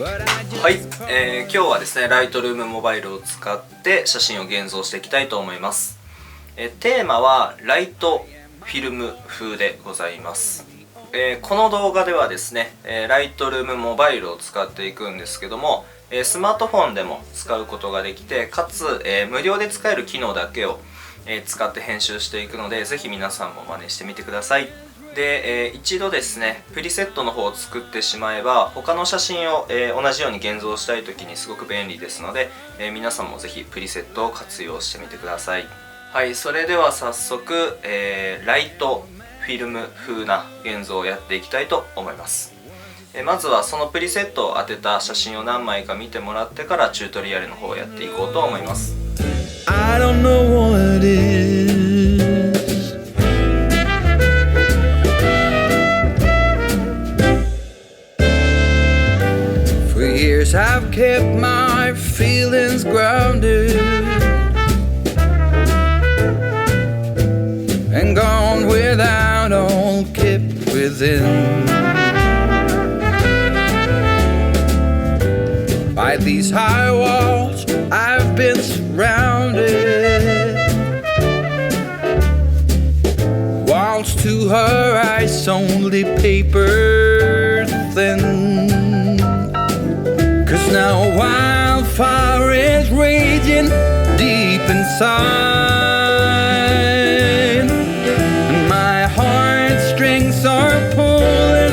はい、今日はですねライトルームモバイルを使って写真を現像していきたいと思います。テーマはライトフィルム風でございます。この動画ではですねライトルームモバイルを使っていくんですけども、スマートフォンでも使うことができて、かつ、無料で使える機能だけを、使って編集していくので、ぜひ皆さんも真似してみてください。で、一度ですねプリセットの方を作ってしまえば、他の写真を、同じように現像したい時にすごく便利ですので、皆さんもぜひプリセットを活用してみてください。はい、それでは早速、ライトフィルム風な現像をやっていきたいと思います。まずはそのプリセットを当てた写真を何枚か見てもらってからチュートリアルの方をやっていこうと思います。I don't know what it is. For years I've kept my feelings grounded and gone without all kept within.By these high walls I've been surrounded. Walls to her eyes only paper thin. 'Cause now a wildfire is raging deep inside, and my heartstrings are pulling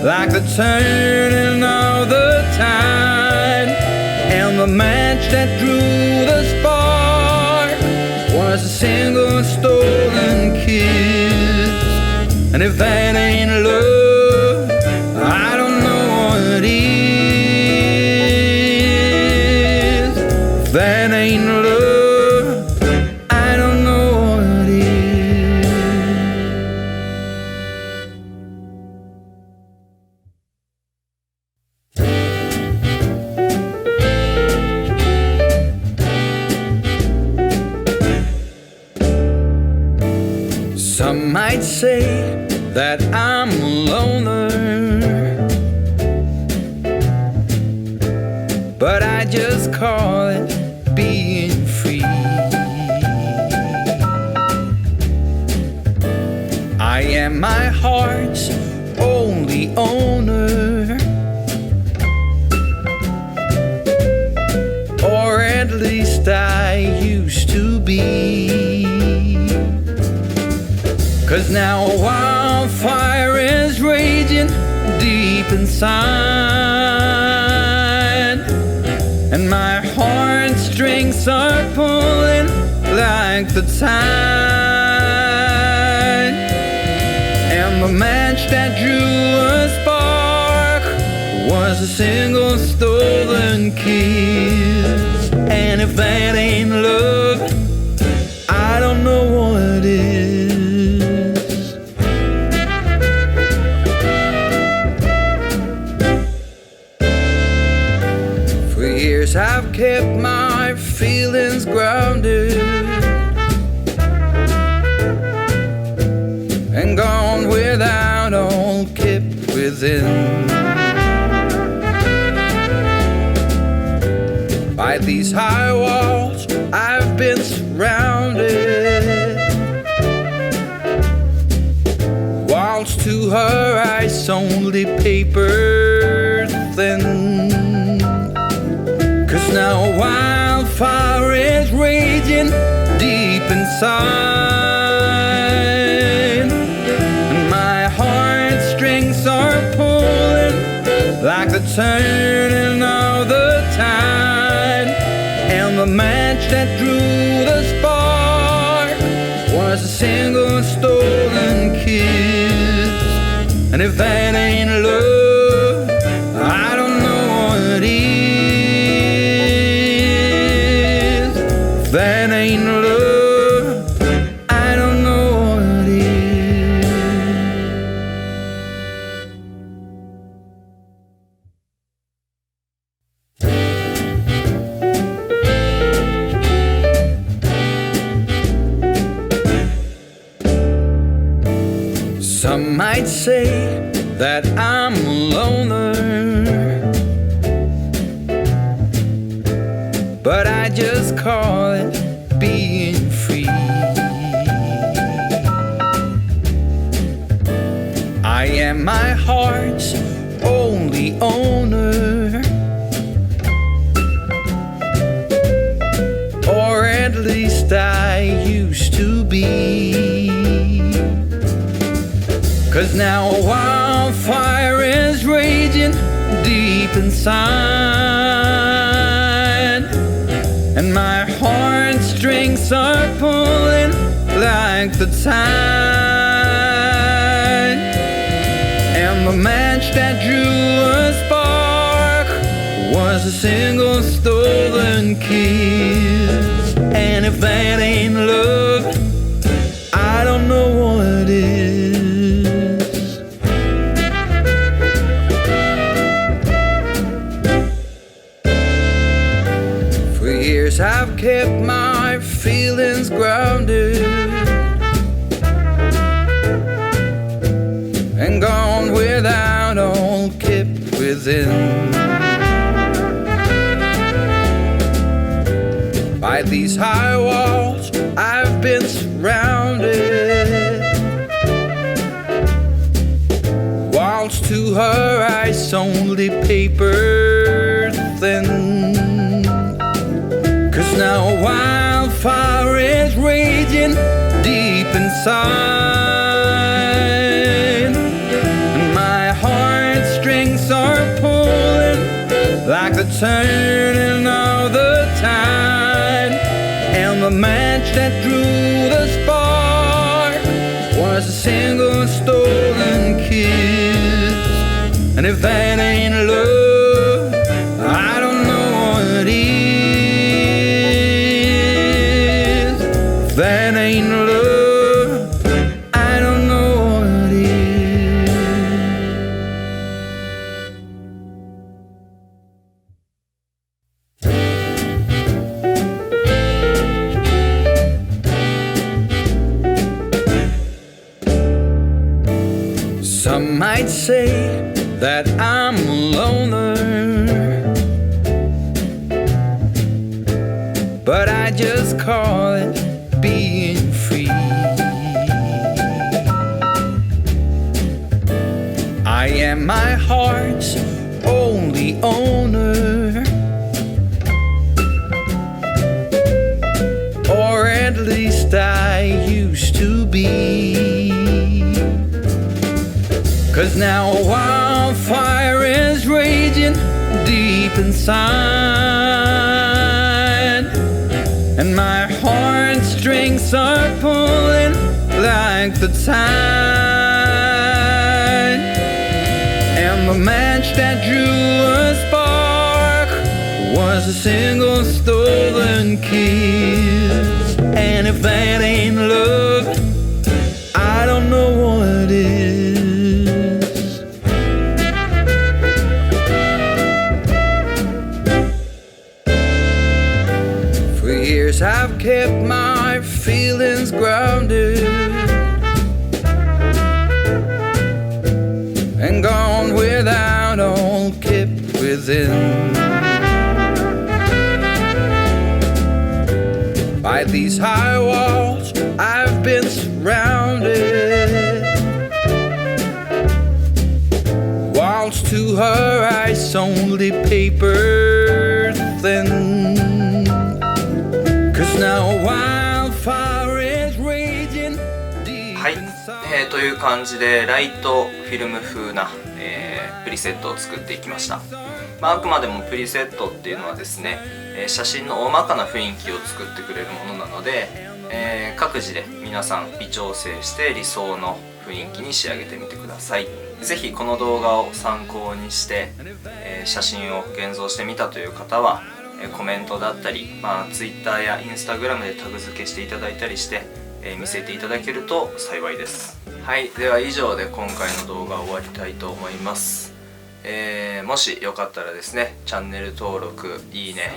like the turning of the tide.The match that drew the spark was a single stolen kiss. And if that ain't love, I don't know what is. If that ain't love, I don't know what is.Some might say that I'm a loner, but I just call it being free. I am my heart's only owner, or at least I used to be.'Cause now a wildfire is raging deep inside, and my heartstrings are pulling like the tide, and the match that drew a spark was a single stolen kiss. And if that ain't love, I don't know what is.I've kept my feelings grounded and gone without all kept within. By these high walls I've been surrounded. Walls to her eyes only paper thin.'Cause now a wildfire is raging deep inside, and my heartstrings are pulling like the turning of the tide, and the match that drew the spark was a single stolen kiss. And if that ain't love, I don't know what is.That ain't love, I don't know what is. Some might say that I'm a loner, but I just call it being free. I am my heart's only owner, or at least I used to be. 'Cause now a wildfire is raging deep inside, and my heartstrings are pulling like the tide. And the match that drew a spark was a single stolen kiss. And if that ain't love, I don't know what is. For years I've kept my feelings grounded and gone without, all kept within. By these high walls I've been surrounded. Walls to her eyes only paper thin. 'Cause now a wildfire is raging deep inside, and my heartstrings are pulling like the turning of the tide. And the match that drew the spark was a single stolen kiss. And if that ain't love, I don't know what is. If that ain't love, I don't know what is. Some might say that I'm a loner, but I just call it being free. I am my heart's only owner, or at least I used to be. 'Cause now a wildfire is raging deep inside, and my heartstrings are pulling like the tide. And the match that drew a spark was a single stolen kiss. And if that ain't love, I don't know what is. I've kept my feelings grounded and gone without, all kept within. By these high walls I've been surrounded. Walls to her eyes only paper thin. 'Cause now a wildfire is raging deep inside. はい、という感じでライトフィルム風な、プリセットを作っていきました。あくまでもプリセットっていうのはですね、写真の大まかな雰囲気を作ってくれるものなので、各自で皆さん微調整して理想の雰囲気に仕上げてみてください。ぜひこの動画を参考にして、写真を現像してみたという方はコメントだったり、Twitter や Instagram でタグ付けしていただいたりして、見せていただけると幸いです。はい、では以上で今回の動画を終わりたいと思います。もしよかったらですね、チャンネル登録、いいね、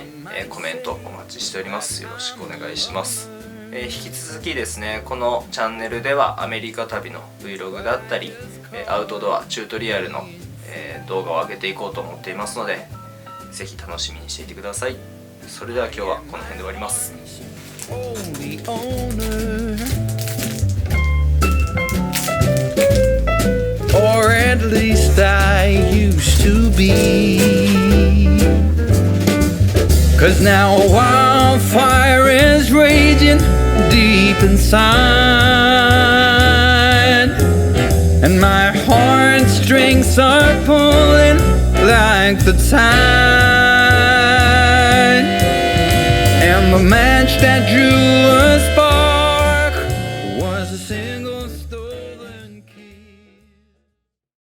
コメントお待ちしております。よろしくお願いします。引き続きですね、このチャンネルではアメリカ旅の Vlog だったりアウトドアチュートリアルの動画を上げていこうと思っていますので、ぜひ楽しみにしていてください。それでは今日はこの辺で終わります。The owner, or at least I used to be. 'Cause now a wildfire is raging deep inside, and my heartstrings are pulling like the tide. And the match that drew us apart